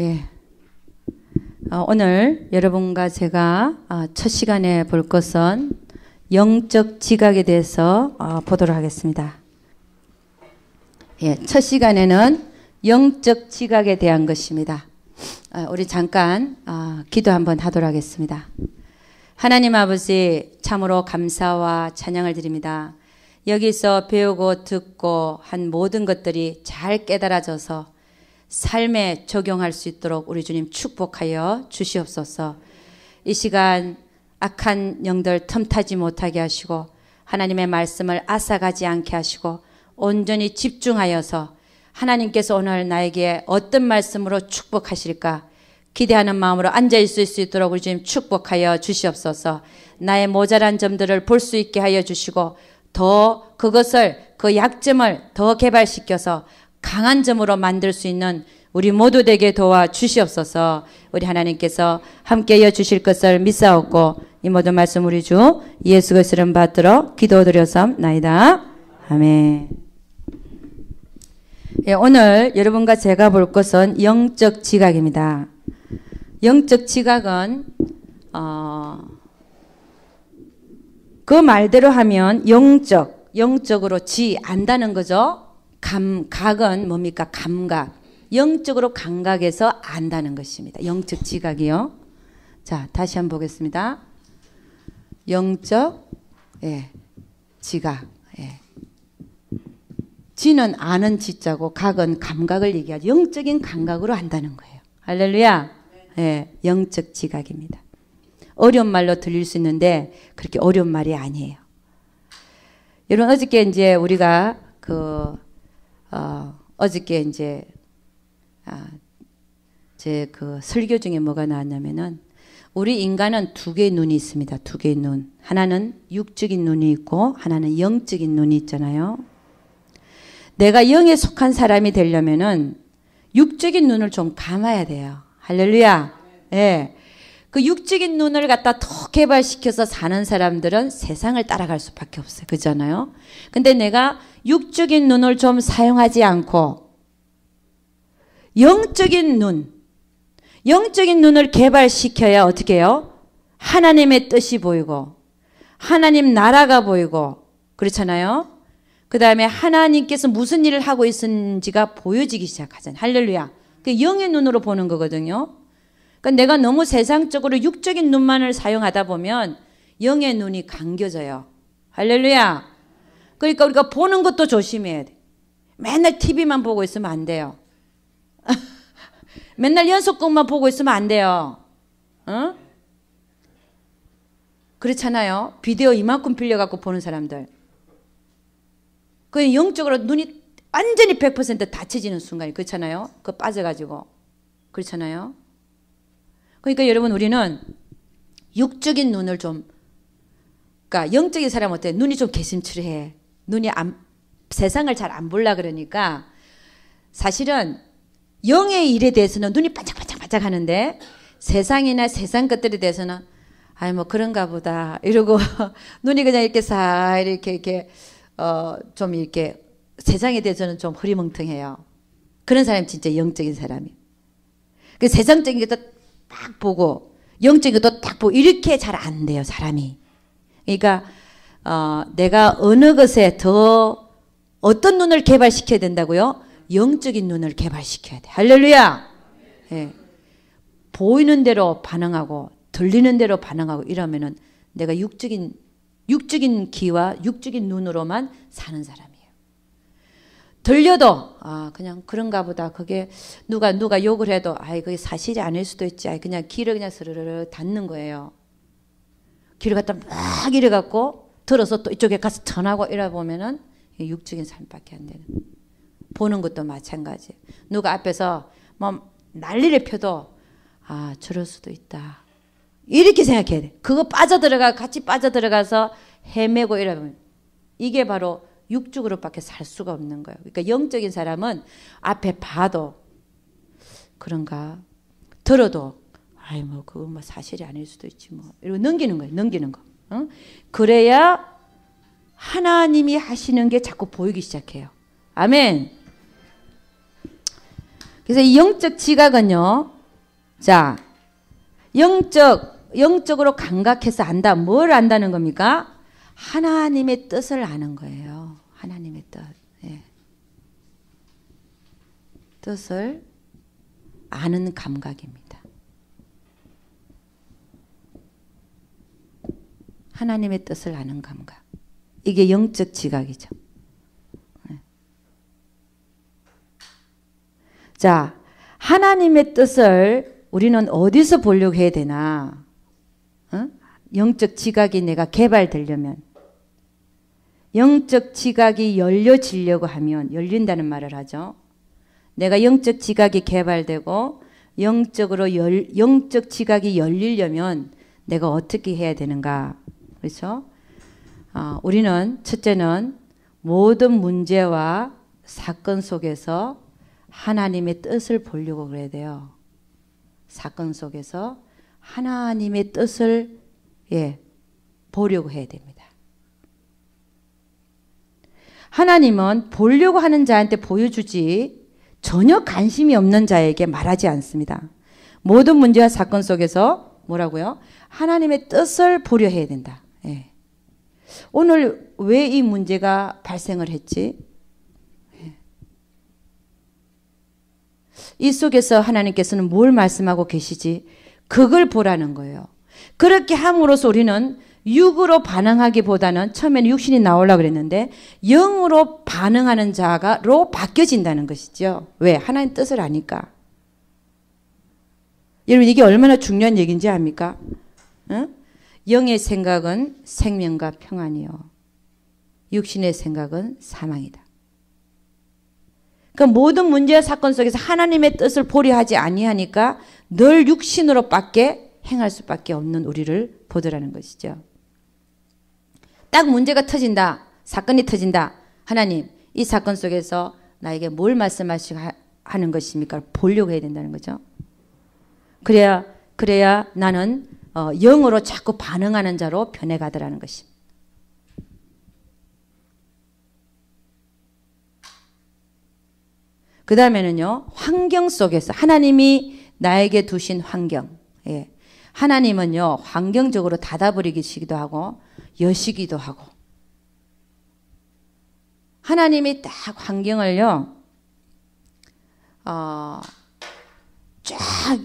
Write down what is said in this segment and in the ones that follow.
예. 오늘 여러분과 제가 첫 시간에 볼 것은 영적 지각에 대해서 보도록 하겠습니다. 예, 첫 시간에는 영적 지각에 대한 것입니다. 우리 잠깐 기도 한번 하도록 하겠습니다. 하나님 아버지, 참으로 감사와 찬양을 드립니다. 여기서 배우고 듣고 한 모든 것들이 잘 깨달아져서 삶에 적용할 수 있도록 우리 주님 축복하여 주시옵소서. 이 시간 악한 영들 틈타지 못하게 하시고 하나님의 말씀을 앗아가지 않게 하시고 온전히 집중하여서 하나님께서 오늘 나에게 어떤 말씀으로 축복하실까 기대하는 마음으로 앉아있을 수 있도록 우리 주님 축복하여 주시옵소서. 나의 모자란 점들을 볼 수 있게 하여 주시고 더 그것을 그 약점을 더 개발시켜서 강한 점으로 만들 수 있는 우리 모두 되게 도와 주시옵소서. 우리 하나님께서 함께하여 주실 것을 믿사옵고 이 모든 말씀 우리 주 예수 그리스도를 받들어 기도드렸사옵나이다. 아멘. 예, 오늘 여러분과 제가 볼 것은 영적 지각입니다. 영적 지각은 그 말대로 하면 영적으로 안다는 거죠. 각은 뭡니까? 감각. 영적으로 감각에서 안다는 것입니다. 영적 지각이요. 자, 다시 한번 보겠습니다. 영적 지각. 지는 아는 지자고 각은 감각을 얘기하죠. 영적인 감각으로 한다는 거예요. 할렐루야. 영적 지각입니다. 어려운 말로 들릴 수 있는데 그렇게 어려운 말이 아니에요. 여러분, 어저께 이제 우리가 어저께 이제 제 설교 중에 뭐가 나왔냐면은 우리 인간은 두 개의 눈이 있습니다. 두 개의 눈. 하나는 육적인 눈이 있고 하나는 영적인 눈이 있잖아요. 내가 영에 속한 사람이 되려면은 육적인 눈을 좀 감아야 돼요. 할렐루야. 예. 그 육적인 눈을 갖다 더 개발시켜서 사는 사람들은 세상을 따라갈 수밖에 없어요. 그렇잖아요. 근데 내가 육적인 눈을 좀 사용하지 않고 영적인 눈을 개발시켜야 어떻게 해요? 하나님의 뜻이 보이고 하나님 나라가 보이고 그렇잖아요. 그 다음에 하나님께서 무슨 일을 하고 있는지가 보여지기 시작하잖아요. 할렐루야. 그 영의 눈으로 보는 거거든요. 그러니까 내가 너무 세상적으로 육적인 눈만을 사용하다 보면 영의 눈이 감겨져요. 할렐루야. 그러니까 우리가 보는 것도 조심해야 돼. 맨날 TV만 보고 있으면 안 돼요. 맨날 연속극만 보고 있으면 안 돼요. 어? 그렇잖아요. 비디오 이만큼 빌려갖고 보는 사람들. 그 영적으로 눈이 완전히 100% 닫혀지는 순간이 그렇잖아요. 그거 빠져가지고. 그렇잖아요. 그러니까 여러분 우리는 육적인 눈을 그러니까 영적인 사람은 어때? 눈이 좀 개심출해. 세상을 잘 안 보려 그러니까 사실은 영의 일에 대해서는 눈이 반짝반짝 하는데 세상이나 세상 것들에 대해서는 뭐 그런가 보다 이러고 눈이 그냥 이렇게 이렇게 좀 이렇게 세상에 대해서는 좀 흐리멍텅해요. 그런 사람이 진짜 영적인 사람이에요. 그 세상적인 것도 딱 보고 영적인 것도 딱 보고 이렇게 잘 안 돼요, 사람이. 그러니까 내가 어느 것에 더 어떤 눈을 개발시켜야 된다고요? 영적인 눈을 개발시켜야 돼. 할렐루야. 보이는 대로 반응하고 들리는 대로 반응하고 이러면은 내가 육적인 귀와 육적인 눈으로만 사는 사람이에요. 들려도 그냥 그런가 보다. 그게 누가 욕을 해도 그게 사실이 아닐 수도 있지. 그냥 귀를 그냥 스르르 닫는 거예요. 귀를 갖다 막 이래 갖고 들어서 또 이쪽에 가서 전하고 이래 보면은 육적인 삶밖에 안 되는. 보는 것도 마찬가지. 누가 앞에서 뭐 난리를 펴도 저럴 수도 있다. 이렇게 생각해야 돼. 그거 같이 빠져들어가서 헤매고 이러면 이게 바로 육적으로밖에 살 수가 없는 거예요. 그러니까 영적인 사람은 앞에 봐도 그런가 들어도 그거 뭐 사실이 아닐 수도 있지 뭐 이러고 넘기는 거예요. 넘기는 거. 그래야 하나님이 하시는 게 자꾸 보이기 시작해요. 아멘. 그래서 이 영적 지각은요. 자, 영적으로 감각해서 안다. 뭘 안다는 겁니까? 하나님의 뜻을 아는 거예요. 하나님의 뜻. 예. 뜻을 아는 감각입니다. 하나님의 뜻을 아는 감각. 이게 영적 지각이죠. 예. 자, 하나님의 뜻을 우리는 어디서 보려고 해야 되나? 영적 지각이 내가 개발되려면, 영적 지각이 열려지려고 하면, 열린다는 말을 하죠. 내가 영적 지각이 개발되고 영적 지각이 열리려면 내가 어떻게 해야 되는가? 그렇죠? 우리는 첫째는 모든 문제와 사건 속에서 하나님의 뜻을 보려고 그래야 돼요. 사건 속에서 하나님의 뜻을 보려고 해야 됩니다. 하나님은 보려고 하는 자한테 보여주지 전혀 관심이 없는 자에게 말하지 않습니다. 모든 문제와 사건 속에서 뭐라고요? 하나님의 뜻을 보려 해야 된다. 예. 오늘 왜 이 문제가 발생을 했지? 예. 이 속에서 하나님께서는 뭘 말씀하고 계시지? 그걸 보라는 거예요. 그렇게 함으로써 우리는 육으로 반응하기보다는 처음에는 육신이 나오려고 그랬는데 영으로 반응하는 자가로 바뀌어진다는 것이죠. 왜? 하나님 뜻을 아니까. 여러분 이게 얼마나 중요한 얘기인지 압니까? 영의 생각은 생명과 평안이요. 육신의 생각은 사망이다. 그러니까 모든 문제와 사건 속에서 하나님의 뜻을 보려 하지 아니하니까 늘 육신으로밖에 행할 수밖에 없는 우리를 보더라는 것이죠. 딱 문제가 터진다. 사건이 터진다. 하나님, 이 사건 속에서 나에게 뭘 말씀하시고 하는 것입니까? 보려고 해야 된다는 거죠. 그래야 나는 영으로 자꾸 반응하는 자로 변해가더라는 것입니다. 그 다음에는요. 환경 속에서 하나님이 나에게 두신 환경. 예. 하나님은요. 환경적으로 닫아버리시기도 하고 여시기도 하고 하나님이 딱 환경을요. 쫙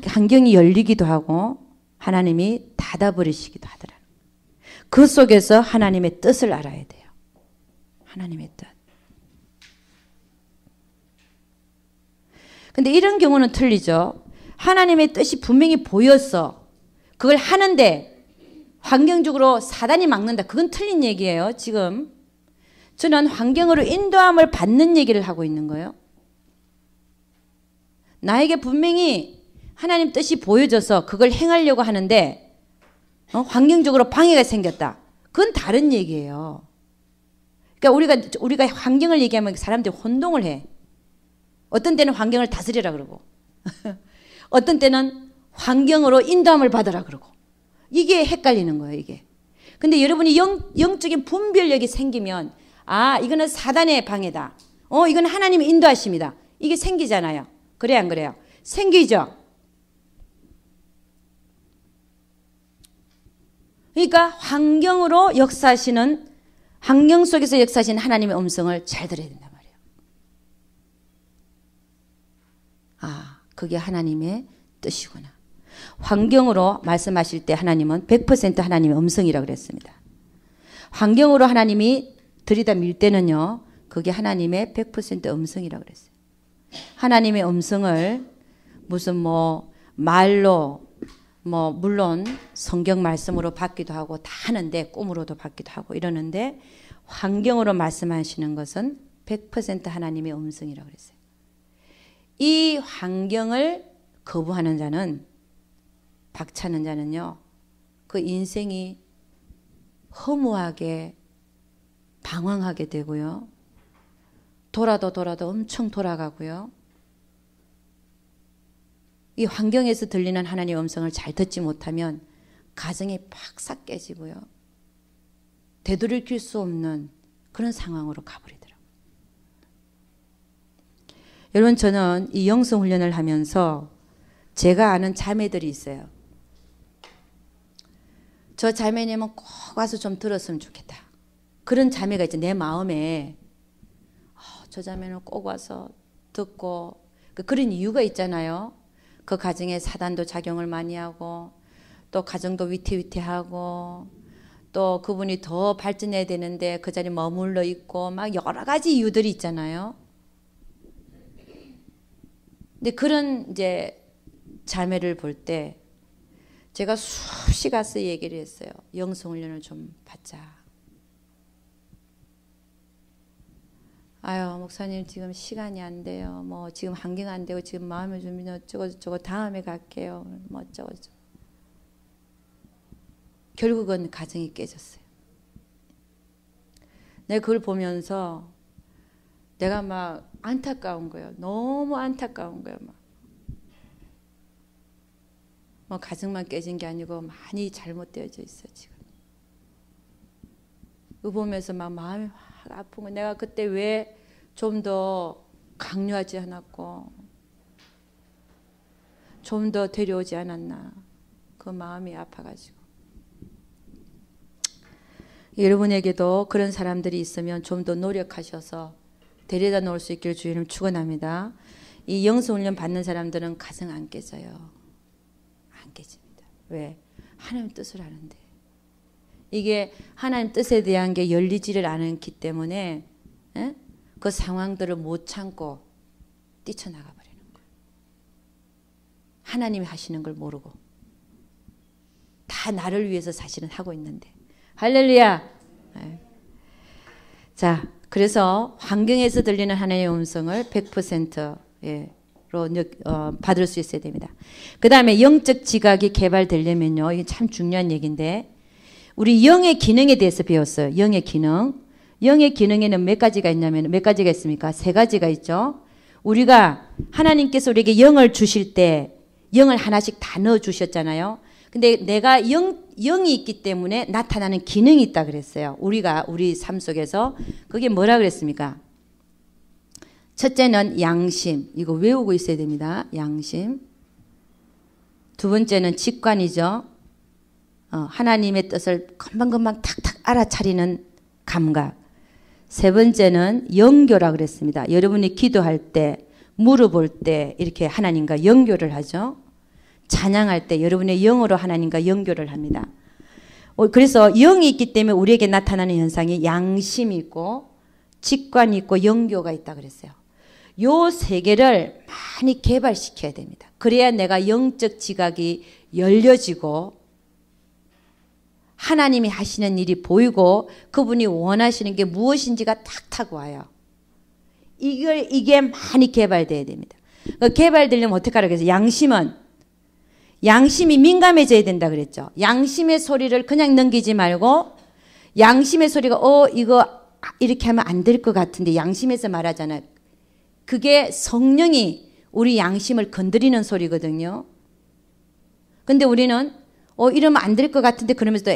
환경이 열리기도 하고 하나님이 닫아버리시기도 하더라고요. 그 속에서 하나님의 뜻을 알아야 돼요. 하나님의 뜻. 근데 이런 경우는 틀리죠. 하나님의 뜻이 분명히 보였어. 그걸 하는데 환경적으로 사단이 막는다. 그건 틀린 얘기예요. 지금 저는 환경으로 인도함을 받는 얘기를 하고 있는 거예요. 나에게 분명히 하나님 뜻이 보여져서 그걸 행하려고 하는데 환경적으로 방해가 생겼다. 그건 다른 얘기예요. 그러니까 우리가 환경을 얘기하면 사람들이 혼동을 해. 어떤 때는 환경을 다스리라 그러고 어떤 때는 환경으로 인도함을 받으라 그러고 이게 헷갈리는 거예요. 이게. 근데 여러분이 영적인 분별력이 생기면 이거는 사단의 방해다. 이건 하나님의 인도하심이다. 이게 생기잖아요. 그래요, 안 그래요? 생기죠. 그러니까 환경으로 역사하시는 환경 속에서 역사하시는 하나님의 음성을 잘 들어야 된단 말이에요. 그게 하나님의 뜻이구나. 환경으로 말씀하실 때 하나님은 100% 하나님의 음성이라고 그랬습니다. 환경으로 하나님이 들이다 밀 때는요. 그게 하나님의 100% 음성이라고 그랬어요. 하나님의 음성을 무슨 말로 물론 성경 말씀으로 받기도 하고 다 하는데 꿈으로도 받기도 하고 이러는데 환경으로 말씀하시는 것은 100% 하나님의 음성이라고 그랬어요. 이 환경을 거부하는 자는 박차는 자는요. 그 인생이 허무하게 방황하게 되고요. 돌아도 엄청 돌아가고요. 이 환경에서 들리는 하나님의 음성을 잘 듣지 못하면 가정이 팍싹 깨지고요. 되돌이킬 수 없는 그런 상황으로 가버리더라고요. 여러분, 저는 이 영성 훈련을 하면서 제가 아는 자매들이 있어요. 저 자매님은 꼭 와서 좀 들었으면 좋겠다. 그런 자매가 있죠. 내 마음에 저 자매는 꼭 와서 듣고, 그런 이유가 있잖아요. 그 가정에 사단도 작용을 많이 하고, 또 가정도 위태위태하고, 또 그분이 더 발전해야 되는데 그 자리에 머물러 있고, 막 여러 가지 이유들이 있잖아요. 근데 그런 이제 자매를 볼 때 제가 수없이 가서 얘기를 했어요. 영성훈련을 좀 받자. 아유, 목사님 지금 시간이 안 돼요. 뭐 지금 환경 안 되고 지금 마음의 준비는 어쩌고 다음에 갈게요. 뭐 어쩌고. 결국은 가정이 깨졌어요. 내가 그걸 보면서 내가 막 안타까운 거예요. 너무 안타까운 거예요. 뭐 가정만 깨진 게 아니고 많이 잘못되어져 있어요, 지금. 그거 보면서 막 마음이 확 아픈 거. 내가 그때 왜 좀 더 강요하지 않았고 좀 더 데려오지 않았나. 그 마음이 아파가지고. 여러분에게도 그런 사람들이 있으면 좀 더 노력하셔서 데려다 놓을 수 있기를 주님 축원합니다. 이 영성훈련 받는 사람들은 가정 안 깨져요. 안 깨집니다. 왜? 하나님 뜻을 아는데. 이게 하나님 뜻에 대한 게 열리지를 않기 때문에 그 상황들을 못 참고 뛰쳐나가 버리는 거예요. 하나님이 하시는 걸 모르고 다 나를 위해서 사실은 하고 있는데. 할렐루야. 네. 자, 그래서 환경에서 들리는 하나님의 음성을 100%로 받을 수 있어야 됩니다. 그 다음에 영적 지각이 개발되려면요, 이게 참 중요한 얘기인데, 우리 영의 기능에 대해서 배웠어요. 영의 기능. 영의 기능에는 몇 가지가 있냐면, 몇 가지가 있습니까? 세 가지가 있죠. 우리가 하나님께서 우리에게 영을 주실 때 영을 하나씩 다 넣어 주셨잖아요. 근데 내가 영이 있기 때문에 나타나는 기능이 있다 그랬어요. 우리 삶 속에서. 그게 뭐라 그랬습니까? 첫째는 양심. 이거 외우고 있어야 됩니다. 양심. 두 번째는 직관이죠. 하나님의 뜻을 금방금방 탁탁 알아차리는 감각. 세 번째는 영교라 그랬습니다. 여러분이 기도할 때, 물어볼 때 이렇게 하나님과 영교를 하죠. 찬양할 때 여러분의 영으로 하나님과 영교를 합니다. 그래서 영이 있기 때문에 우리에게 나타나는 현상이 양심이 있고 직관이 있고 영교가 있다 그랬어요. 요 세 개를 많이 개발시켜야 됩니다. 그래야 내가 영적 지각이 열려지고 하나님이 하시는 일이 보이고 그분이 원하시는 게 무엇인지가 탁탁 와요. 이게 많이 개발돼야 됩니다. 개발되려면 어떻게 하라고 해서 양심이 민감해져야 된다 그랬죠. 양심의 소리를 그냥 넘기지 말고 양심의 소리가 이거 이렇게 하면 안 될 것 같은데 양심에서 말하잖아요. 그게 성령이 우리 양심을 건드리는 소리거든요. 근데 우리는 이러면 안 될 것 같은데 그러면서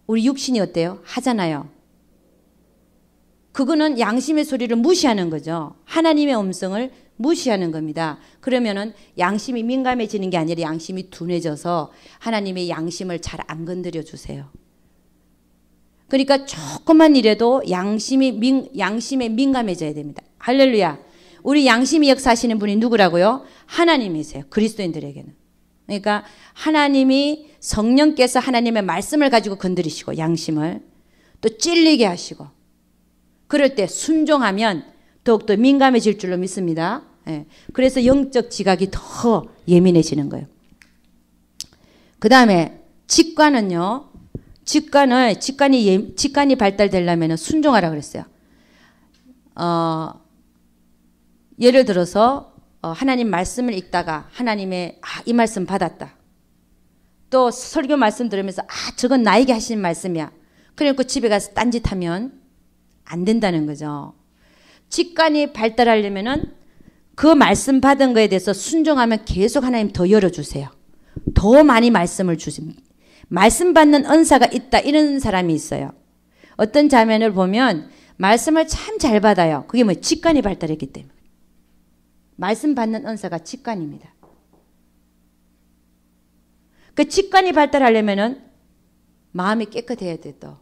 우리 육신이 어때요? 하잖아요. 그거는 양심의 소리를 무시하는 거죠. 하나님의 음성을 무시하는 겁니다. 그러면은 양심이 민감해지는 게 아니라 양심이 둔해져서 하나님의 양심을 잘 안 건드려 주세요. 그러니까 조금만 이래도 양심에 민감해져야 됩니다. 할렐루야. 우리 양심이 역사하시는 분이 누구라고요? 하나님이세요. 그리스도인들에게는. 그러니까 하나님이 성령께서 하나님의 말씀을 가지고 건드리시고 양심을 또 찔리게 하시고 그럴 때 순종하면 더욱더 민감해질 줄로 믿습니다. 예. 그래서 영적 지각이 더 예민해지는 거예요. 그 다음에 직관은요. 직관이 발달되려면 순종하라 그랬어요. 예를 들어서 하나님 말씀을 읽다가 하나님의 이 말씀 받았다. 또 설교 말씀 들으면서 저건 나에게 하시는 말씀이야. 그래놓고 집에 가서 딴짓하면 안 된다는 거죠. 직관이 발달하려면은 그 말씀 받은 거에 대해서 순종하면 계속 하나님 더 열어주세요. 더 많이 말씀을 주세요. 말씀 받는 은사가 있다 이런 사람이 있어요. 어떤 자매를 보면 말씀을 참 잘 받아요. 그게 직관이 발달했기 때문에. 말씀 받는 은사가 직관입니다. 그 직관이 발달하려면은 마음이 깨끗해야 돼 또.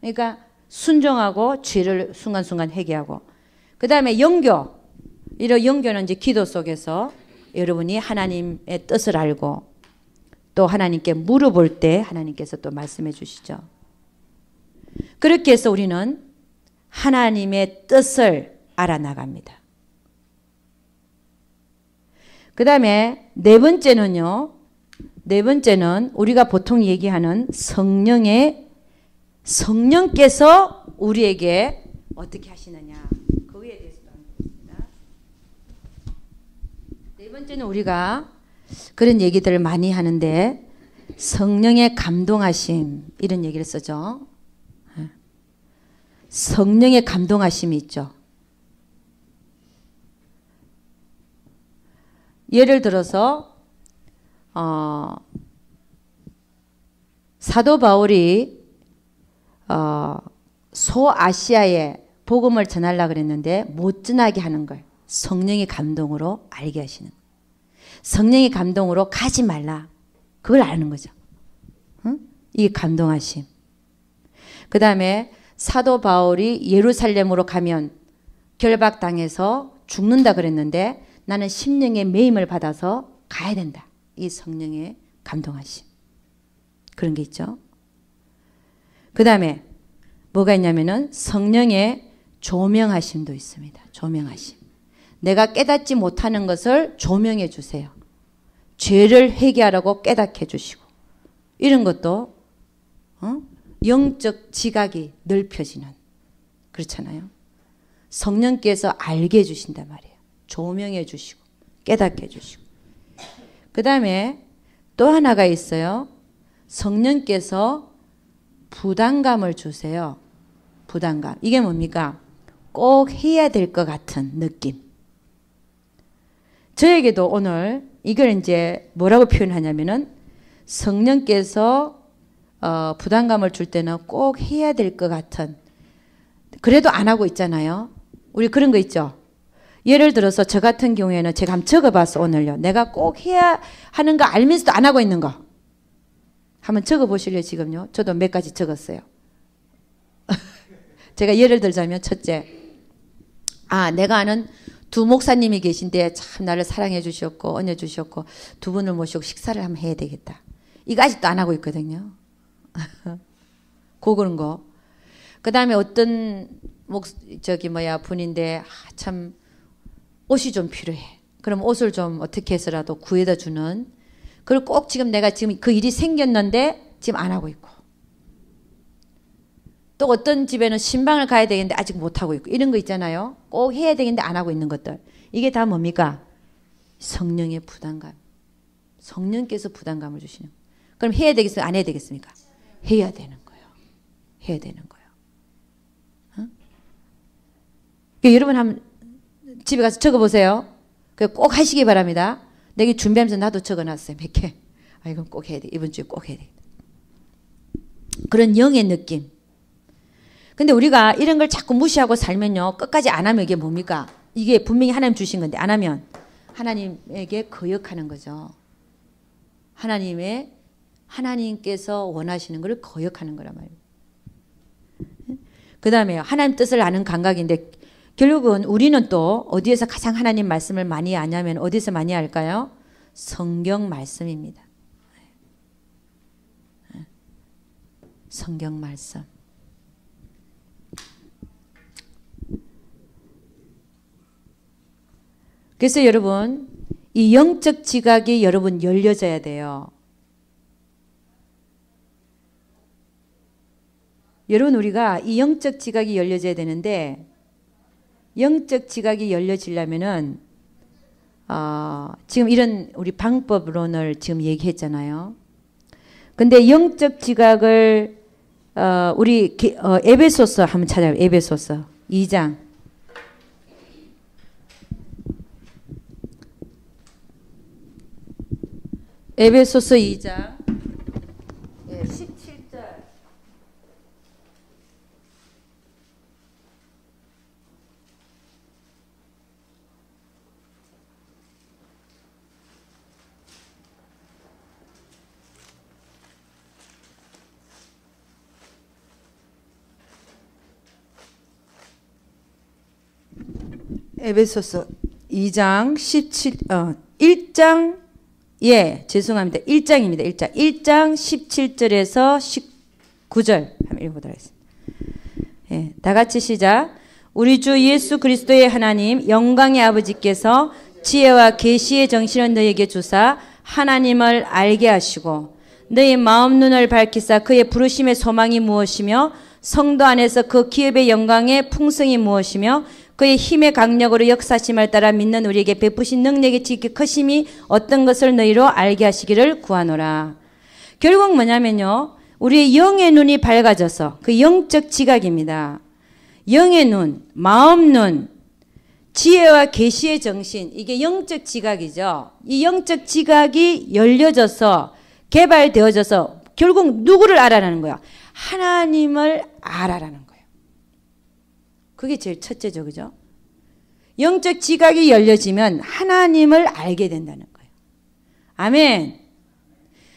그러니까 순종하고 죄를 순간순간 회개하고, 그 다음에 영교. 이런 영교는 이제 기도 속에서 여러분이 하나님의 뜻을 알고 또 하나님께 물어볼 때 하나님께서 또 말씀해 주시죠. 그렇게 해서 우리는 하나님의 뜻을 알아나갑니다. 그 다음에 네 번째는요. 네 번째는 우리가 보통 얘기하는 성령께서 우리에게 어떻게 하시느냐. 그거에 대해서도 알겠습니다. 네 번째는 우리가 그런 얘기들을 많이 하는데 성령의 감동하심 이런 얘기를 쓰죠. 성령의 감동하심이 있죠. 예를 들어서 사도 바울이 소아시아에 복음을 전하려고 그랬는데 못 전하게 하는 걸 성령의 감동으로 알게 하시는 거예요. 성령의 감동으로 가지 말라. 그걸 아는 거죠. 응? 이게 감동하심. 그 다음에 사도 바울이 예루살렘으로 가면 결박당해서 죽는다 그랬는데 나는 심령의 매임을 받아서 가야 된다. 이 성령의 감동하심. 그런 게 있죠. 그 다음에 뭐가 있냐면은 성령의 조명하심도 있습니다. 조명하심. 내가 깨닫지 못하는 것을 조명해 주세요. 죄를 회개하라고 깨닫게 해주시고 이런 것도 영적 지각이 넓혀지는 그렇잖아요. 성령께서 알게 해주신단 말이에요. 조명해 주시고 깨닫게 해주시고 그 다음에 또 하나가 있어요. 성령께서 부담감을 주세요. 부담감. 이게 뭡니까? 꼭 해야 될 것 같은 느낌. 저에게도 오늘 이걸 이제 뭐라고 표현하냐면은 성령께서 부담감을 줄 때는 꼭 해야 될 것 같은, 그래도 안 하고 있잖아요. 우리 그런 거 있죠. 예를 들어서 저 같은 경우에는 제가 한번 적어봤어. 오늘요. 내가 꼭 해야 하는 거 알면서도 안 하고 있는 거 한번 적어보실래요? 지금요. 저도 몇 가지 적었어요. 제가 예를 들자면 첫째, 내가 아는 두 목사님이 계신데 참 나를 사랑해 주셨고 은혜 주셨고 두 분을 모시고 식사를 한번 해야 되겠다. 이거 아직도 안 하고 있거든요. 그런 거. 그 다음에 어떤 분인데 참 옷이 좀 필요해. 그럼 옷을 좀 어떻게 해서라도 구해다 주는. 그걸 꼭 내가 지금 그 일이 생겼는데 지금 안 하고 있고. 또 어떤 집에는 신방을 가야 되겠는데 아직 못 하고 있고 이런 거 있잖아요. 꼭 해야 되겠는데 안 하고 있는 것들. 이게 다 뭡니까? 성령의 부담감. 성령께서 부담감을 주시는. 그럼 해야 되겠습니까? 안 해야 되겠습니까? 해야 되는 거예요. 해야 되는 거예요. 그러니까 여러분 한번 집에 가서 적어보세요. 꼭 하시기 바랍니다. 내가 준비하면서 나도 적어놨어요. 몇 개. 이건 꼭 해야 돼. 이번 주에 꼭 해야 돼. 그런 영의 느낌. 근데 우리가 이런 걸 자꾸 무시하고 살면요. 끝까지 안 하면 이게 뭡니까? 이게 분명히 하나님 주신 건데 안 하면 하나님에게 거역하는 거죠. 하나님께서 원하시는 걸 거역하는 거란 말이에요. 그 다음에 하나님 뜻을 아는 감각인데 결국은 우리는 또 어디에서 가장 하나님 말씀을 많이 아냐면 어디서 많이 알까요? 성경 말씀입니다. 성경 말씀. 그래서 여러분 이 영적 지각이 여러분 열려져야 돼요. 여러분 우리가 이 영적 지각이 열려져야 되는데 영적 지각이 열려지려면은 지금 이런 우리 방법론을 지금 얘기했잖아요. 근데 영적 지각을 우리 에베소서 한번 찾아요. 에베소서 2장. 에베소서 2장 17절. 에베소서 2장 1장 죄송합니다. 1장입니다. 1장 17절에서 19절 한번 읽어보도록 하겠습니다. 예, 다 같이 시작. 우리 주 예수 그리스도의 하나님 영광의 아버지께서 지혜와 계시의 정신을 너에게 주사 하나님을 알게 하시고 너의 마음 눈을 밝히사 그의 부르심의 소망이 무엇이며 성도 안에서 그 기업의 영광의 풍성이 무엇이며 그의 힘의 강력으로 역사심을 따라 믿는 우리에게 베푸신 능력의 지극히 크심이 어떤 것을 너희로 알게 하시기를 구하노라. 결국 뭐냐면요. 우리의 영의 눈이 밝아져서 그 영적 지각입니다. 영의 눈, 마음 눈, 지혜와 계시의 정신, 이게 영적 지각이죠. 이 영적 지각이 열려져서 개발되어져서 결국 누구를 알아라는 거야? 하나님을 알아라는 거예요. 그게 제일 첫째죠. 그죠? 영적 지각이 열려지면 하나님을 알게 된다는 거예요. 아멘.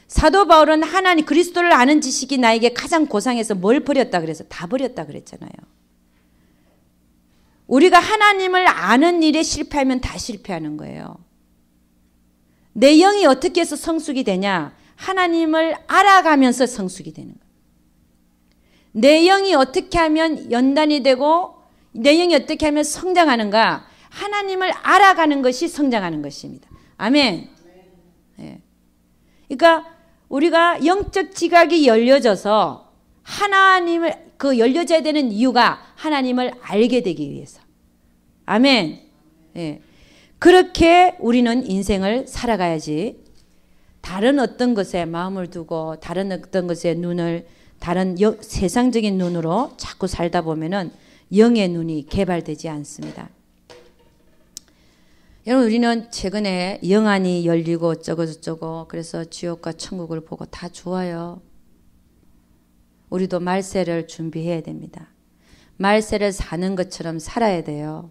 사도 바울은 하나님 그리스도를 아는 지식이 나에게 가장 고상해서 뭘 버렸다 그래서 다 버렸다 그랬잖아요. 우리가 하나님을 아는 일에 실패하면 다 실패하는 거예요. 내 영이 어떻게 해서 성숙이 되냐? 하나님을 알아가면서 성숙이 되는 거예요. 내 영이 어떻게 하면 연단이 되고 내 영이 어떻게 하면 성장하는가? 하나님을 알아가는 것이 성장하는 것입니다. 아멘. 네. 그러니까 우리가 영적 지각이 열려져서 하나님을 열려져야 되는 이유가 하나님을 알게 되기 위해서. 아멘. 네. 그렇게 우리는 인생을 살아가야지. 다른 어떤 것에 마음을 두고 다른 어떤 것에 눈을 다른 세상적인 눈으로 자꾸 살다 보면은 영의 눈이 개발되지 않습니다. 여러분 우리는 최근에 영안이 열리고 어쩌고 그래서 지옥과 천국을 보고 다 좋아요. 우리도 말세를 준비해야 됩니다. 말세를 사는 것처럼 살아야 돼요.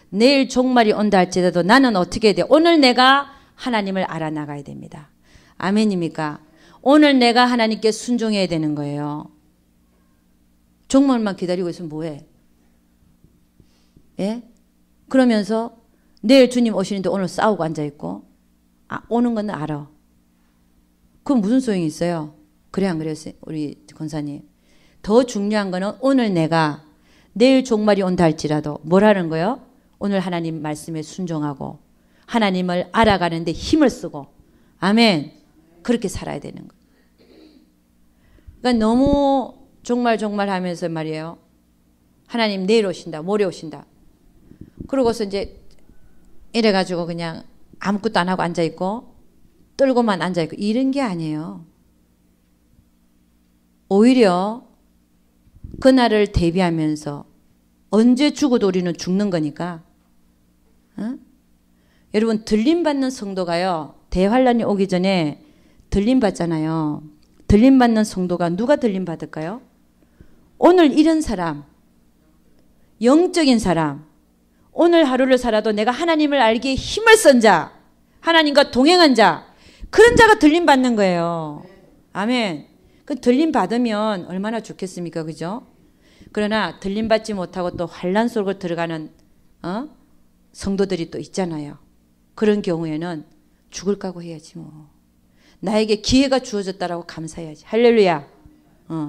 내일 종말이 온다 할지라도 나는 어떻게 해야 돼요? 오늘 내가 하나님을 알아나가야 됩니다. 아멘입니까? 오늘 내가 하나님께 순종해야 되는 거예요. 종말만 기다리고 있으면 뭐해? 예? 그러면서 내일 주님 오시는데 오늘 싸우고 앉아있고 오는 건 알아. 그럼 무슨 소용이 있어요? 그래 안 그랬어요? 우리 권사님. 더 중요한 거는 오늘 내가 내일 종말이 온다 할지라도 뭐라는 거예요? 오늘 하나님 말씀에 순종하고 하나님을 알아가는데 힘을 쓰고 아멘. 그렇게 살아야 되는 거예요. 그러니까 너무 종말 하면서 말이에요. 하나님 내일 오신다. 모레 오신다. 그러고서 이제 이래가지고 그냥 아무것도 안 하고 앉아있고 떨고만 앉아있고 이런 게 아니에요. 오히려 그날을 대비하면서 언제 죽어도 우리는 죽는 거니까 여러분 들림받는 성도가요. 대환란이 오기 전에 들림받잖아요. 들림받는 성도가 누가 들림받을까요? 오늘 이런 사람, 영적인 사람, 오늘 하루를 살아도 내가 하나님을 알기에 힘을 쓴 자, 하나님과 동행한 자, 그런 자가 들림받는 거예요. 아멘. 그 들림받으면 얼마나 좋겠습니까? 그죠? 그러나 들림받지 못하고 또 환란 속으로 들어가는 성도들이 또 있잖아요. 그런 경우에는 죽을 각오 해야지 뭐. 나에게 기회가 주어졌다라고 감사해야지. 할렐루야.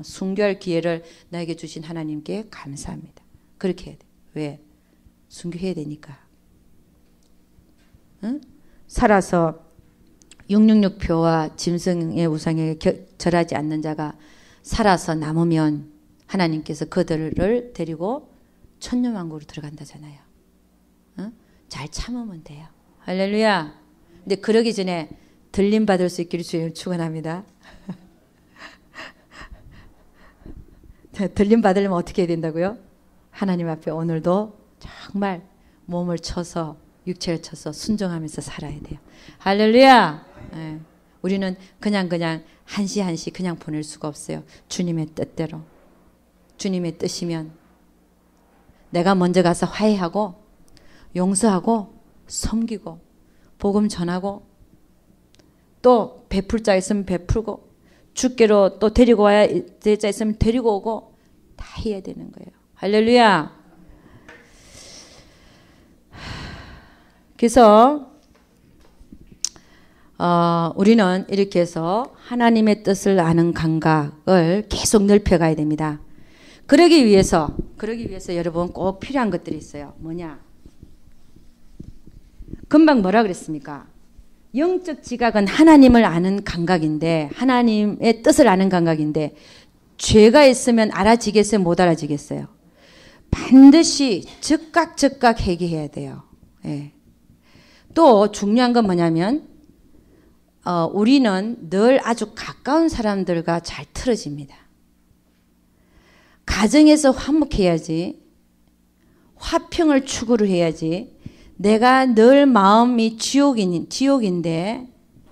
순교할 기회를 나에게 주신 하나님께 감사합니다. 그렇게 해야 돼. 왜? 순교해야 되니까. 응? 살아서 666표와 짐승의 우상에 절하지 않는 자가 살아서 남으면 하나님께서 그들을 데리고 천년왕국으로 들어간다잖아요. 응? 잘 참으면 돼요. 할렐루야. 근데 그러기 전에 들림 받을 수 있기를 주님 축원합니다. 들림 받으려면 어떻게 해야 된다고요? 하나님 앞에 오늘도 정말 몸을 쳐서 육체를 쳐서 순종하면서 살아야 돼요. 할렐루야. 네. 우리는 그냥 한시 그냥 보낼 수가 없어요. 주님의 뜻대로. 주님의 뜻이면 내가 먼저 가서 화해하고 용서하고 섬기고 복음 전하고 또 베풀 자 있으면 베풀고 주께로 또 데리고 와야 될 자 있으면 데리고 오고 다 해야 되는 거예요. 할렐루야. 그래서 우리는 이렇게 해서 하나님의 뜻을 아는 감각을 계속 넓혀가야 됩니다. 그러기 위해서 여러분 꼭 필요한 것들이 있어요. 뭐냐? 금방 뭐라 그랬습니까? 영적 지각은 하나님을 아는 감각인데, 하나님의 뜻을 아는 감각인데, 죄가 있으면 알아지겠어요? 못 알아지겠어요? 반드시 즉각 회개해야 돼요. 예. 또 중요한 건 뭐냐면 우리는 늘 아주 가까운 사람들과 잘 틀어집니다. 가정에서 화목해야지, 화평을 추구를 해야지. 내가 늘 마음이 지옥인데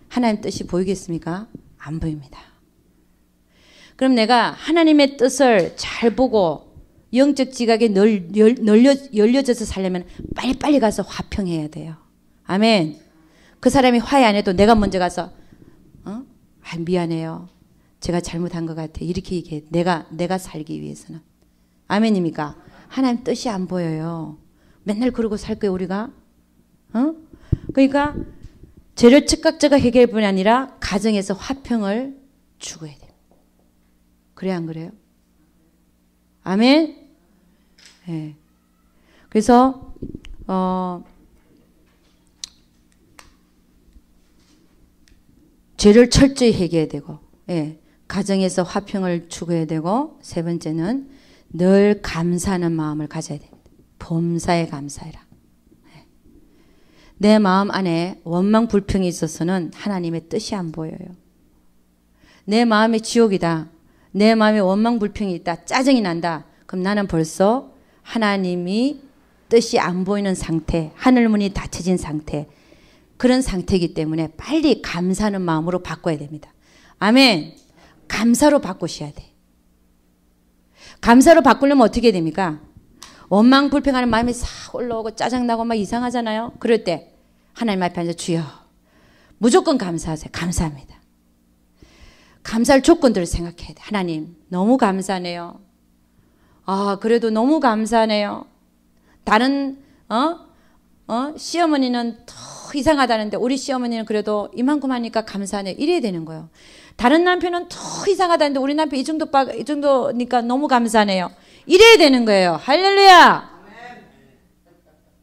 하나님 뜻이 보이겠습니까? 안 보입니다. 그럼 내가 하나님의 뜻을 잘 보고 영적 지각에 열려져서 살려면 빨리빨리 가서 화평해야 돼요. 아멘. 그 사람이 화해 안 해도 내가 먼저 가서 미안해요. 제가 잘못한 것 같아요. 이렇게 얘기해. 내가 살기 위해서는. 아멘입니까? 하나님 뜻이 안 보여요. 맨날 그러고 살 거예요, 우리가? 그러니까 죄를 즉각 해결할 뿐이 아니라 가정에서 화평을 추구해야 돼요. 그래야 안 그래요? 아멘? 네. 그래서 죄를 철저히 해결해야 되고, 예. 가정에서 화평을 추구해야 되고, 세 번째는 늘 감사하는 마음을 가져야 됩니다. 범사에 감사해라. 예. 내 마음 안에 원망 불평이 있어서는 하나님의 뜻이 안 보여요. 내 마음이 지옥이다. 내 마음에 원망 불평이 있다. 짜증이 난다. 그럼 나는 벌써 하나님이 뜻이 안 보이는 상태, 하늘문이 닫혀진 상태, 그런 상태이기 때문에 빨리 감사하는 마음으로 바꿔야 됩니다. 아멘. 감사로 바꾸셔야 돼. 감사로 바꾸려면 어떻게 됩니까? 원망 불평하는 마음이 싹 올라오고 짜증나고 막 이상하잖아요. 그럴 때 하나님 앞에 앉아 주여 무조건 감사하세요. 감사합니다. 감사할 조건들을 생각해야 돼. 하나님 너무 감사하네요. 그래도 너무 감사하네요. 다른 시어머니는 더 이상하다는데 우리 시어머니는 그래도 이만큼 하니까 감사하네요. 이래야 되는 거예요. 다른 남편은 더 이상하다는데 우리 남편 이 정도니까 너무 감사하네요. 이래야 되는 거예요. 할렐루야.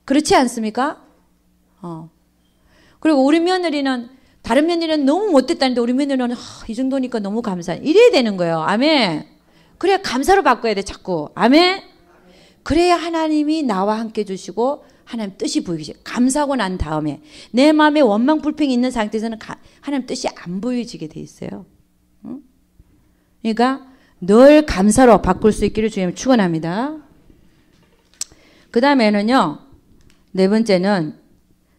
그렇지 않습니까? 그리고 우리 며느리는 다른 며느리는 너무 못됐다는데 우리 며느리는 이 정도니까 너무 감사해. 이래야 되는 거예요. 아멘. 그래야 감사로 바꿔야 돼 자꾸. 아멘. 그래야 하나님이 나와 함께 주시고 하나님 뜻이 보이기 시작해요. 감사하고 난 다음에 내 마음에 원망 불평이 있는 상태에서는 하나님 뜻이 안 보여지게 돼 있어요. 그러니까 늘 감사로 바꿀 수 있기를 주님 축원합니다. 그 다음에는요. 네 번째는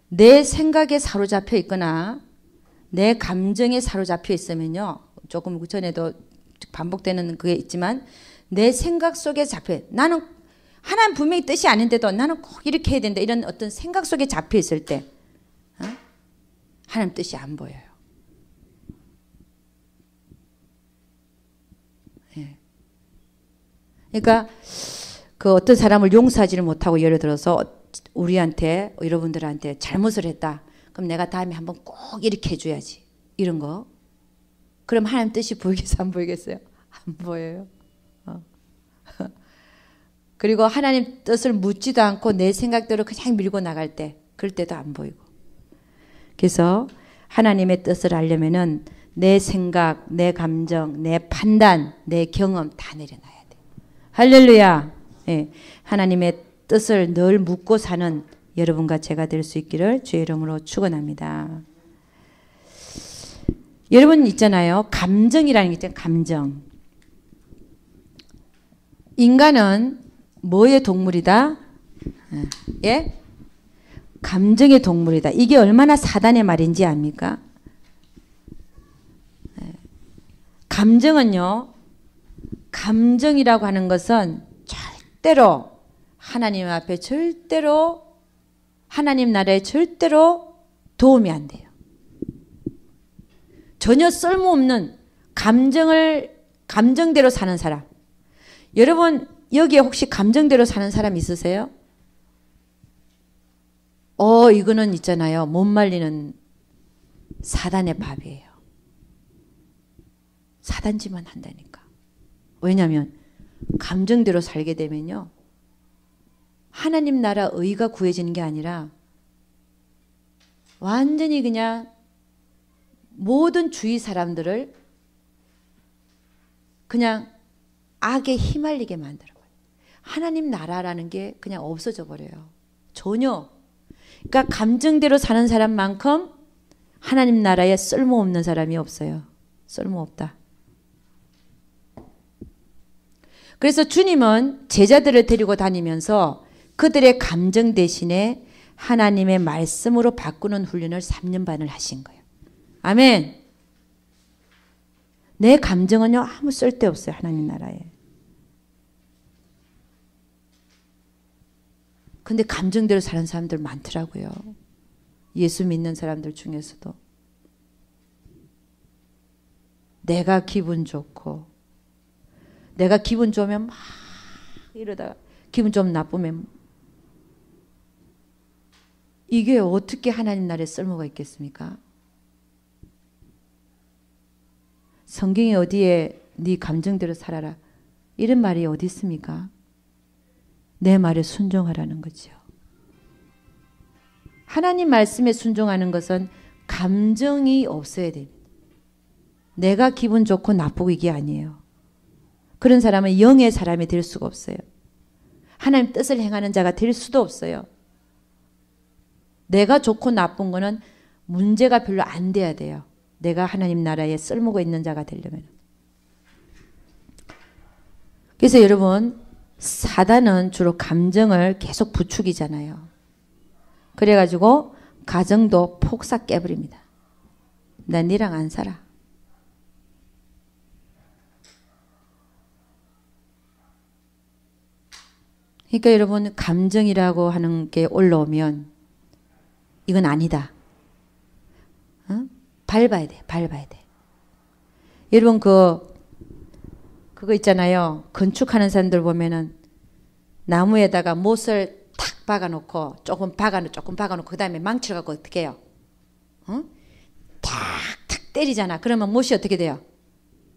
내 생각에 사로잡혀 있거나 내 감정에 사로잡혀 있으면요. 조금 전에도 반복되는 그게 있지만 내 생각 속에 잡혀 나는 하나님 분명히 뜻이 아닌데도 나는 꼭 이렇게 해야 된다. 이런 어떤 생각 속에 잡혀 있을 때 하나님 뜻이 안 보여요. 예. 그러니까 그 어떤 사람을 용서하지를 못하고 예를 들어서 우리한테 여러분들한테 잘못을 했다. 그럼 내가 다음에 한번 꼭 이렇게 해줘야지. 이런 거. 그럼 하나님 뜻이 보이겠어요? 안 보이겠어요? 안 보여요. 그리고 하나님 뜻을 묻지도 않고 내 생각대로 그냥 밀고 나갈 때 그럴 때도 안 보이고. 그래서 하나님의 뜻을 알려면은 내 생각, 내 감정, 내 판단, 내 경험 다 내려놔야 돼. 할렐루야. 예. 하나님의 뜻을 늘 묻고 사는 여러분과 제가 될 수 있기를 주의 이름으로 축원합니다. 여러분 있잖아요. 감정이라는 게 있잖아요. 감정. 인간은 뭐의 동물이다? 예? 감정의 동물이다. 이게 얼마나 사단의 말인지 압니까? 감정은요. 감정이라고 하는 것은 절대로 하나님 앞에 절대로 하나님 나라에 절대로 도움이 안 돼요. 전혀 쓸모없는 감정대로 사는 사람. 여러분 여기에 혹시 감정대로 사는 사람 있으세요? 이거는 있잖아요. 못 말리는 사단의 밥이에요. 사단지만 한다니까. 왜냐하면 감정대로 살게 되면요. 하나님 나라 의가 구해지는 게 아니라 완전히 그냥 모든 주위 사람들을 그냥 악에 휘말리게 만들어버려요. 하나님 나라라는 게 그냥 없어져 버려요. 전혀. 그러니까 감정대로 사는 사람만큼 하나님 나라에 쓸모없는 사람이 없어요. 쓸모없다. 그래서 주님은 제자들을 데리고 다니면서 그들의 감정 대신에 하나님의 말씀으로 바꾸는 훈련을 3년 반을 하신 거예요. 아멘. 내 감정은요 아무 쓸데없어요. 하나님 나라에. 근데 감정대로 사는 사람들 많더라고요. 예수 믿는 사람들 중에서도. 내가 기분 좋고 내가 기분 좋으면 막 이러다가 기분 좀 나쁘면 이게 어떻게 하나님 나라에 쓸모가 있겠습니까? 성경에 어디에 네 감정대로 살아라 이런 말이 어디 있습니까? 내 말에 순종하라는 거죠. 하나님 말씀에 순종하는 것은 감정이 없어야 됩니다. 내가 기분 좋고 나쁘고 이게 아니에요. 그런 사람은 영의 사람이 될 수가 없어요. 하나님 뜻을 행하는 자가 될 수도 없어요. 내가 좋고 나쁜 거는 문제가 별로 안 돼야 돼요. 내가 하나님 나라에 쓸모가 있는 자가 되려면. 그래서 여러분 사단은 주로 감정을 계속 부추기잖아요. 그래가지고 가정도 폭삭 깨버립니다. 난 니랑 안 살아. 그러니까 여러분 감정이라고 하는 게 올라오면 이건 아니다. 밟아야 돼. 밟아야 돼. 여러분 그거 있잖아요. 건축하는 사람들 보면은 나무에다가 못을 탁 박아놓고 조금 박아놓고 그 다음에 망치를 갖고 어떻게 해요? 탁탁 때리잖아. 그러면 못이 어떻게 돼요?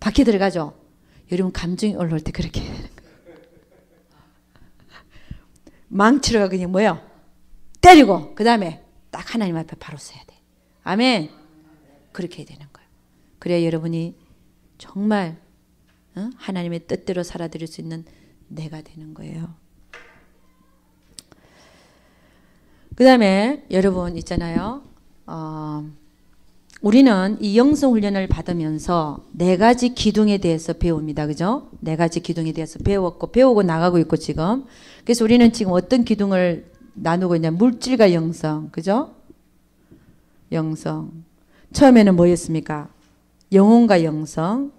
박혀 들어가죠. 여러분 감정이 올라올 때 그렇게 해야 되는 거예요. 망치를 갖고 그냥 뭐요? 때리고 그 다음에 딱 하나님 앞에 바로 서야 돼. 아멘. 그렇게 해야 되는 거예요. 그래야 여러분이 정말 하나님의 뜻대로 살아드릴 수 있는 내가 되는 거예요. 그 다음에 여러분 있잖아요. 우리는 이 영성훈련을 받으면서 4가지 기둥에 대해서 배웁니다. 그죠? 4가지 기둥에 대해서 배우고 나가고 있고 지금. 그래서 우리는 지금 어떤 기둥을 나누고 있냐. 물질과 영성. 그죠? 영성. 처음에는 뭐였습니까? 영혼과 영성.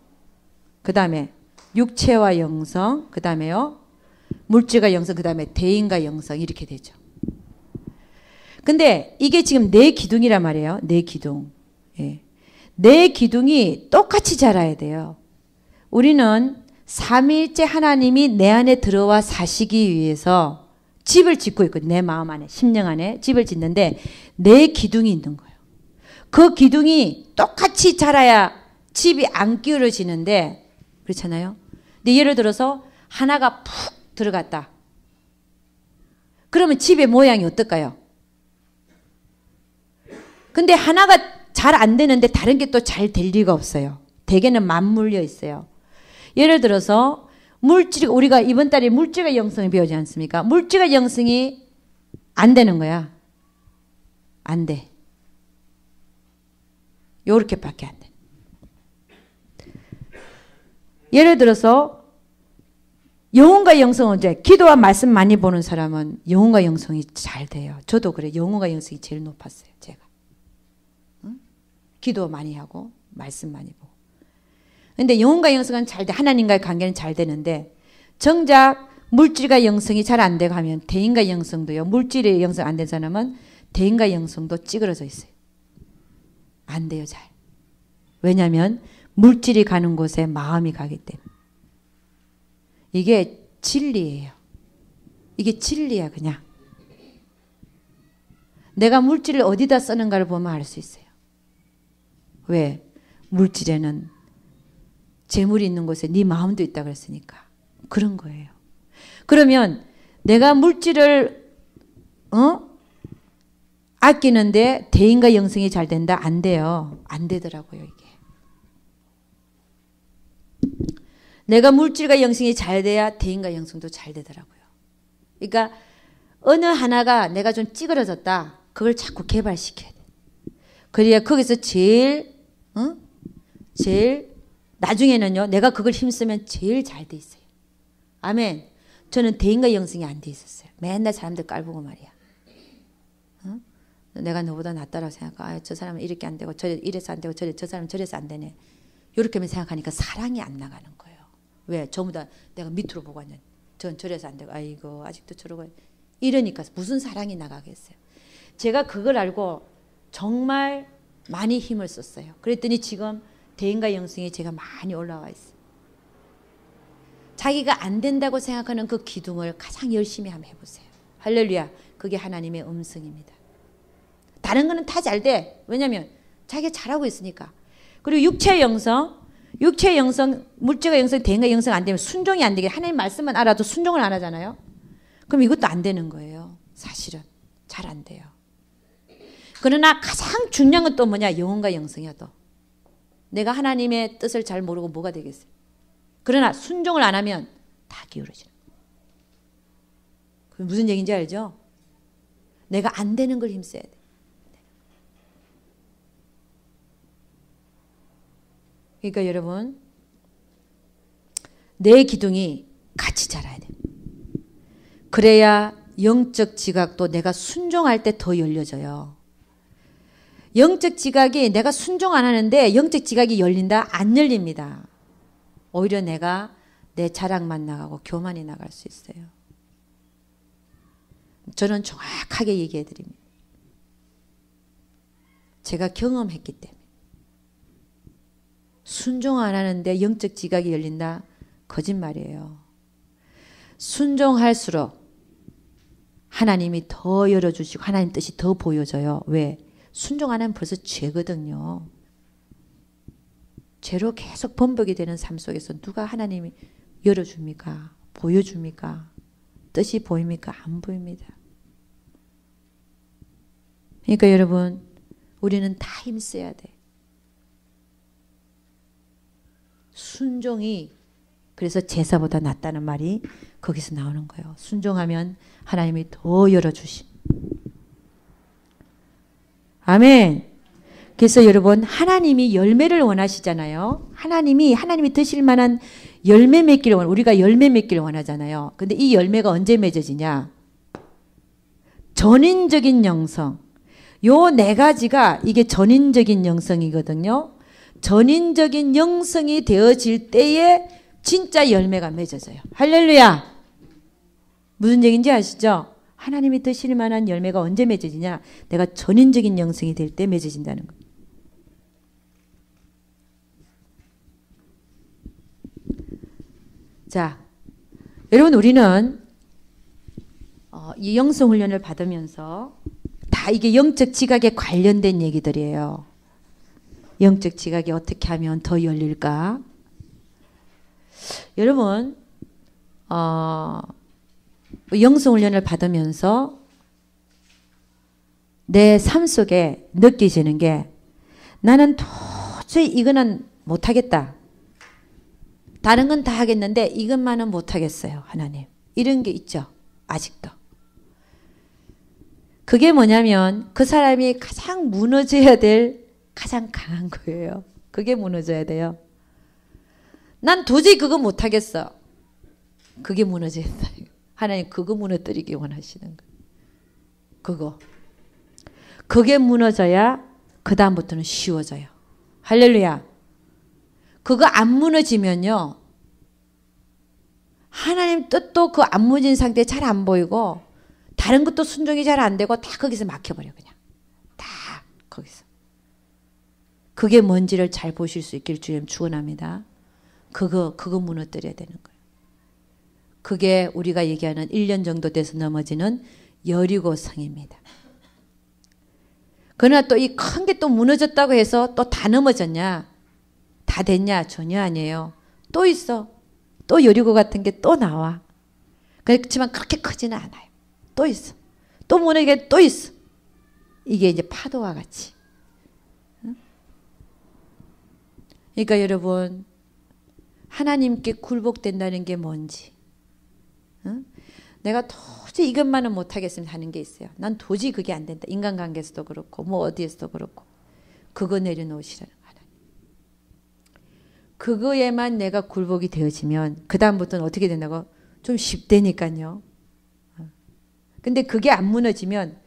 그 다음에 육체와 영성. 그 다음에요. 물질과 영성. 그 다음에 대인과 영성. 이렇게 되죠. 근데 이게 지금 4기둥이란 말이에요. 4기둥. 예. 4기둥이 똑같이 자라야 돼요. 우리는 삼위일체 하나님이 내 안에 들어와 사시기 위해서 집을 짓고 있고 내 마음 안에 심령 안에 집을 짓는데 4기둥이 있는 거예요. 그 기둥이 똑같이 자라야 집이 안 기울어지는데 그렇잖아요. 근데 예를 들어서 하나가 푹 들어갔다. 그러면 집의 모양이 어떨까요? 근데 하나가 잘 안 되는데 다른 게 또 잘 될 리가 없어요. 대개는 맞물려 있어요. 예를 들어서 우리가 이번 달에 물질과 영성을 배우지 않습니까? 물질과 영성이 안 되는 거야. 안 돼. 요렇게밖에 안 돼. 예를 들어서 영혼과 영성은 이제 기도와 말씀 많이 보는 사람은 영혼과 영성이 잘 돼요. 저도 그래. 영혼과 영성이 제일 높았어요. 제가. 기도 많이 하고 말씀 많이 보고. 근데 영혼과 영성은 잘 돼. 하나님과의 관계는 잘 되는데 정작 물질과 영성이 잘 안 되고 하면 대인과 영성도요. 물질의 영성 안 된 사람은 대인과 영성도 찌그러져 있어요. 안 돼요. 잘. 왜냐하면 물질이 가는 곳에 마음이 가기 때문에. 이게 진리예요. 이게 진리야 그냥. 내가 물질을 어디다 쓰는가를 보면 알 수 있어요. 왜? 물질에는 재물이 있는 곳에 네 마음도 있다 그랬으니까. 그런 거예요. 그러면 내가 물질을 아끼는데 대인과 영성이 잘 된다? 안 돼요. 안 되더라고요, 이게. 내가 물질과 영성이 잘 돼야 대인과 영성도 잘 되더라고요. 그러니까 어느 하나가 내가 좀 찌그러졌다. 그걸 자꾸 개발시켜야 돼. 그래야 거기서 제일 나중에는요. 내가 그걸 힘쓰면 제일 잘 돼 있어요. 아멘. 저는 대인과 영성이 안 돼 있었어요. 맨날 사람들 깔보고 말이야. 내가 너보다 낫다라고 생각하고 저 사람은 이렇게 안 되고 저 이래서 안 되고 저 사람은 저래서 안 되네. 이렇게만 생각하니까 사랑이 안 나가는 거예요. 왜? 전부 다 내가 밑으로 보고 있는 전 저래서 안 되고 아이고 아직도 저러고 이러니까 무슨 사랑이 나가겠어요. 제가 그걸 알고 정말 많이 힘을 썼어요. 그랬더니 지금 대인과 영성이 제가 많이 올라와 있어요. 자기가 안 된다고 생각하는 그 기둥을 가장 열심히 한번 해보세요. 할렐루야. 그게 하나님의 음성입니다. 다른 거는 다 잘 돼. 왜냐하면 자기가 잘하고 있으니까. 그리고 육체의 영성, 물질과 영성, 대인과 영성 안 되면 순종이 안 되게 하나님 말씀만 알아도 순종을 안 하잖아요. 그럼 이것도 안 되는 거예요. 사실은 잘 안 돼요. 그러나 가장 중요한 건 또 뭐냐? 영혼과 영성이야 또. 내가 하나님의 뜻을 잘 모르고 뭐가 되겠어요. 그러나 순종을 안 하면 다 기울어지는 거예요. 그게 무슨 얘기인지 알죠? 내가 안 되는 걸 힘써야 돼. 그러니까 여러분 내 기둥이 같이 자라야 돼. 그래야 영적 지각도 내가 순종할 때 더 열려져요. 영적 지각이 내가 순종 안 하는데 영적 지각이 열린다? 안 열립니다. 오히려 내가 내 자랑만 나가고 교만이 나갈 수 있어요. 저는 정확하게 얘기해 드립니다. 제가 경험했기 때문에. 순종 안 하는데 영적 지각이 열린다? 거짓말이에요. 순종할수록 하나님이 더 열어주시고 하나님 뜻이 더 보여져요. 왜? 순종 안 하면 벌써 죄거든요. 죄로 계속 번복이 되는 삶 속에서 누가 하나님이 열어줍니까? 보여줍니까? 뜻이 보입니까? 안 보입니다. 그러니까 여러분 우리는 다 힘써야 돼. 순종이 그래서 제사보다 낫다는 말이 거기서 나오는 거예요. 순종하면 하나님이 더 열어주심. 아멘. 그래서 여러분 하나님이 열매를 원하시잖아요. 하나님이 드실 만한 열매 맺기를 우리가 열매 맺기를 원하잖아요. 근데 이 열매가 언제 맺어지냐? 전인적인 영성. 요 네 가지가 이게 전인적인 영성이거든요. 전인적인 영성이 되어질 때에 진짜 열매가 맺어져요. 할렐루야. 무슨 얘기인지 아시죠? 하나님이 드실 만한 열매가 언제 맺어지냐? 내가 전인적인 영성이 될 때 맺어진다는 거예요. 자, 여러분 우리는 이 영성 훈련을 받으면서 다 이게 영적 지각에 관련된 얘기들이에요. 영적 지각이 어떻게 하면 더 열릴까? 여러분 영성 훈련을 받으면서 내 삶 속에 느껴지는 게 나는 도저히 이거는 못하겠다. 다른 건 다 하겠는데 이것만은 못하겠어요. 하나님. 이런 게 있죠. 아직도. 그게 뭐냐면 그 사람이 가장 무너져야 될 가장 강한 거예요. 그게 무너져야 돼요. 난 도저히 그거 못하겠어. 그게 무너져야 돼요. 하나님 그거 무너뜨리기 원하시는 거예요. 그거. 그게 무너져야 그 다음부터는 쉬워져요. 할렐루야. 그거 안 무너지면요. 하나님 뜻도 그 안 무너진 상태에 잘 안 보이고 다른 것도 순종이 잘 안 되고 다 거기서 막혀버려 그냥. 다 거기서. 그게 뭔지를 잘 보실 수 있기를 주님 축원합니다. 그거 무너뜨려야 되는 거예요. 그게 우리가 얘기하는 1년 정도 돼서 넘어지는 여리고성입니다. 그러나 또 이 큰 게 또 무너졌다고 해서 또 다 넘어졌냐? 다 됐냐? 전혀 아니에요. 또 있어. 또 여리고 같은 게 또 나와. 그렇지만 그렇게 크지는 않아요. 또 있어. 또 무너지게 또 있어. 이게 이제 파도와 같이. 그러니까 여러분, 하나님께 굴복된다는 게 뭔지. 내가 도저히 이것만은 못하겠습니다 하는 게 있어요. 난 도저히 그게 안 된다. 인간관계에서도 그렇고 뭐 어디에서도 그렇고. 그거 내려놓으시라는 하나님. 그거에만 내가 굴복이 되어지면 그 다음부터는 어떻게 된다고? 좀 쉽다니까요. 근데 그게 안 무너지면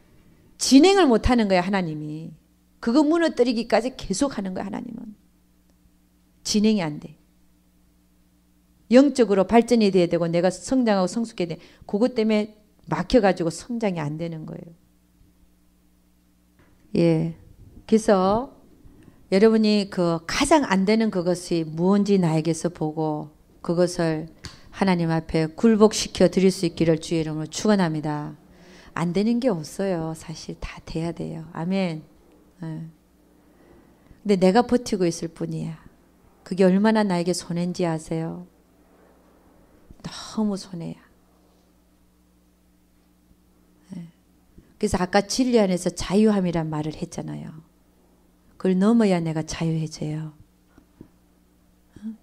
진행을 못하는 거야 하나님이. 그거 무너뜨리기까지 계속 하는 거야 하나님은. 진행이 안 돼. 영적으로 발전이 돼야 되고 내가 성장하고 성숙해야 돼. 그것 때문에 막혀가지고 성장이 안 되는 거예요. 예. 그래서 여러분이 그 가장 안 되는 그것이 무언지 나에게서 보고 그것을 하나님 앞에 굴복시켜 드릴 수 있기를 주의 이름으로 축원합니다. 안 되는 게 없어요. 사실 다 돼야 돼요. 아멘. 예. 근데 내가 버티고 있을 뿐이야. 그게 얼마나 나에게 손해인지 아세요? 너무 손해야. 예. 그래서 아까 진리 안에서 자유함이란 말을 했잖아요. 그걸 넘어야 내가 자유해져요.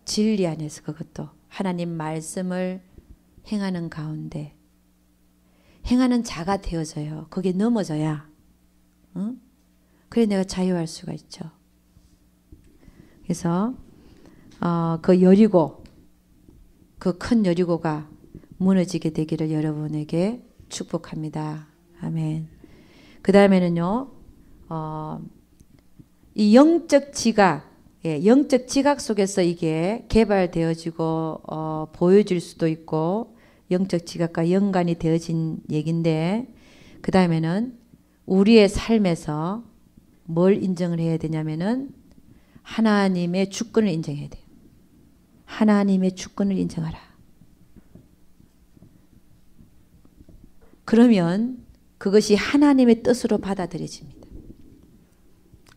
진리 안에서 그것도 하나님 말씀을 행하는 가운데 행하는 자가 되어져요. 거기에 넘어져야. 그래 내가 자유할 수가 있죠. 그래서 그 여리고 그 큰 여리고가 무너지게 되기를 여러분에게 축복합니다. 아멘. 그 다음에는요. 이 영적 지각, 영적 지각 속에서 이게 개발되어지고 보여질 수도 있고 영적 지각과 연관이 되어진 얘기인데 그 다음에는 우리의 삶에서 뭘 인정을 해야 되냐면은 하나님의 주권을 인정해야 돼요. 하나님의 주권을 인정하라. 그러면 그것이 하나님의 뜻으로 받아들여집니다.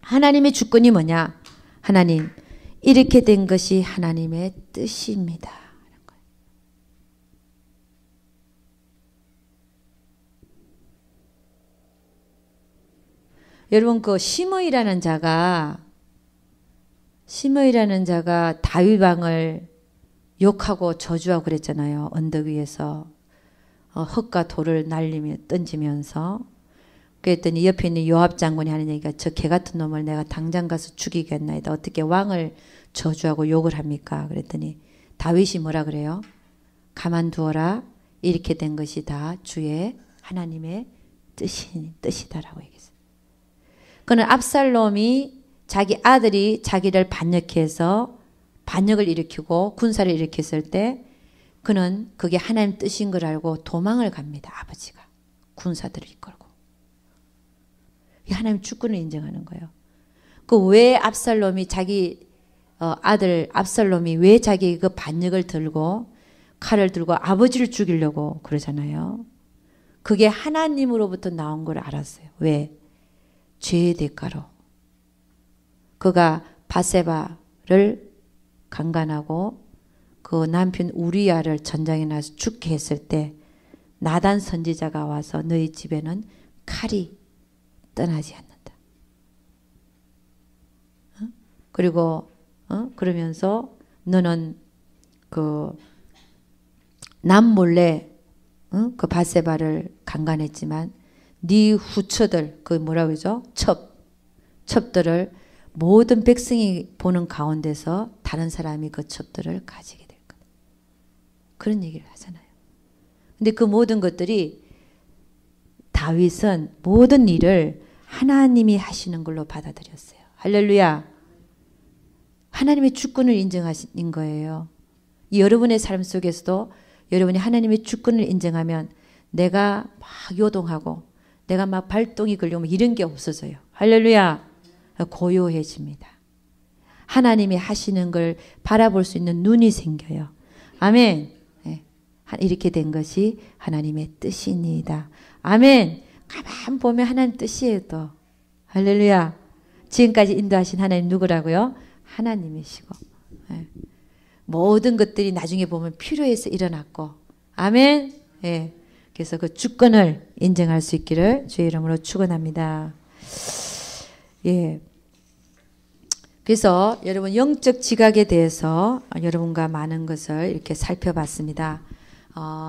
하나님의 주권이 뭐냐? 하나님, 이렇게 된 것이 하나님의 뜻입니다. 여러분 그 시므이라는 자가 다윗 왕을 욕하고 저주하고 그랬잖아요. 언덕 위에서 흙과 돌을 던지면서 그랬더니 옆에 있는 요압 장군이 하는 얘기가 저 개 같은 놈을 내가 당장 가서 죽이겠나이다. 어떻게 왕을 저주하고 욕을 합니까? 그랬더니 다윗이 뭐라 그래요? 가만두어라. 이렇게 된 것이 다 주의 하나님의 뜻이다라고 얘기했어요. 그는 압살롬이 자기 아들이 자기를 반역해서 반역을 일으키고 군사를 일으켰을 때 그는 그게 하나님 뜻인 걸 알고 도망을 갑니다. 아버지가 군사들을 이끌고. 하나님 주권을 인정하는 거예요. 그 왜 압살롬이 자기 아들 압살롬이 왜 자기 그 반역을 들고 칼을 들고 아버지를 죽이려고 그러잖아요. 그게 하나님으로부터 나온 걸 알았어요. 왜? 죄의 대가로. 그가 바세바를 강간하고 그 남편 우리야를 전장에 나서 죽게 했을 때 나단 선지자가 와서 너희 집에는 칼이 떠나지 않는다. 그리고 그러면서 너는 그 남몰래 그 바세바를 강간했지만 네 후처들 그 뭐라고 그러죠? 첩들을 모든 백성이 보는 가운데서 다른 사람이 그 첩들을 가지게 될 거다. 그런 얘기를 하잖아요. 근데 그 모든 것들이 다윗은 모든 일을 하나님이 하시는 걸로 받아들였어요. 할렐루야. 하나님의 주권을 인정하신 거예요. 여러분의 삶 속에서도 여러분이 하나님의 주권을 인정하면 내가 막 요동하고 내가 막 발동이 걸리고 이런 게 없어져요. 할렐루야. 고요해집니다. 하나님이 하시는 걸 바라볼 수 있는 눈이 생겨요. 아멘. 이렇게 된 것이 하나님의 뜻입니다. 아멘. 가만 보면 하나님 뜻이에요 또. 할렐루야. 지금까지 인도하신 하나님 누구라고요? 하나님이시고. 예. 모든 것들이 나중에 보면 필요해서 일어났고. 아멘. 예. 그래서 그 주권을 인정할 수 있기를 주의 이름으로 축원합니다. 예. 그래서 여러분 영적 지각에 대해서 여러분과 많은 것을 이렇게 살펴봤습니다.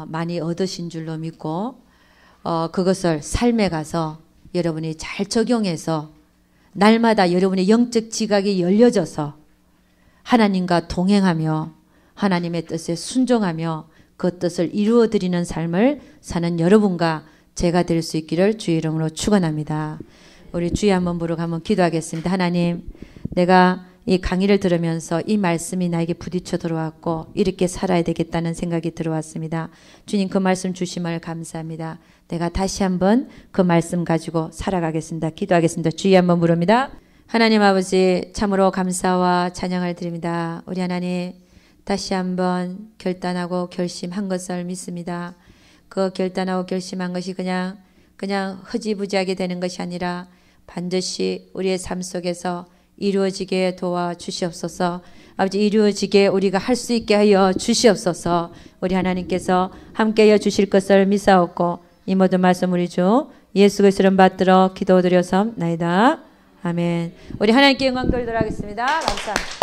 많이 얻으신 줄로 믿고 그것을 삶에 가서 여러분이 잘 적용해서 날마다 여러분의 영적 지각이 열려져서 하나님과 동행하며 하나님의 뜻에 순종하며 그 뜻을 이루어드리는 삶을 사는 여러분과 제가 될 수 있기를 주의 이름으로 축원합니다. 우리 주여 한번 부르고 한번 기도하겠습니다. 하나님, 내가 이 강의를 들으면서 이 말씀이 나에게 부딪혀 들어왔고 이렇게 살아야 되겠다는 생각이 들어왔습니다. 주님 그 말씀 주심을 감사합니다. 내가 다시 한번 그 말씀 가지고 살아가겠습니다. 기도하겠습니다. 주여 한번 부릅니다. 하나님 아버지 참으로 감사와 찬양을 드립니다. 우리 하나님 다시 한번 결단하고 결심한 것을 믿습니다. 그 결단하고 결심한 것이 그냥 흐지부지하게 되는 것이 아니라 반드시 우리의 삶 속에서 이루어지게 도와주시옵소서. 아버지 이루어지게 우리가 할 수 있게 하여 주시옵소서. 우리 하나님께서 함께하여 주실 것을 믿사옵고 이 모든 말씀 우리 주 예수 그리스도를 받들어 기도드려서나이다. 아멘. 우리 하나님께 영광 돌리도록 하겠습니다. 감사합니다.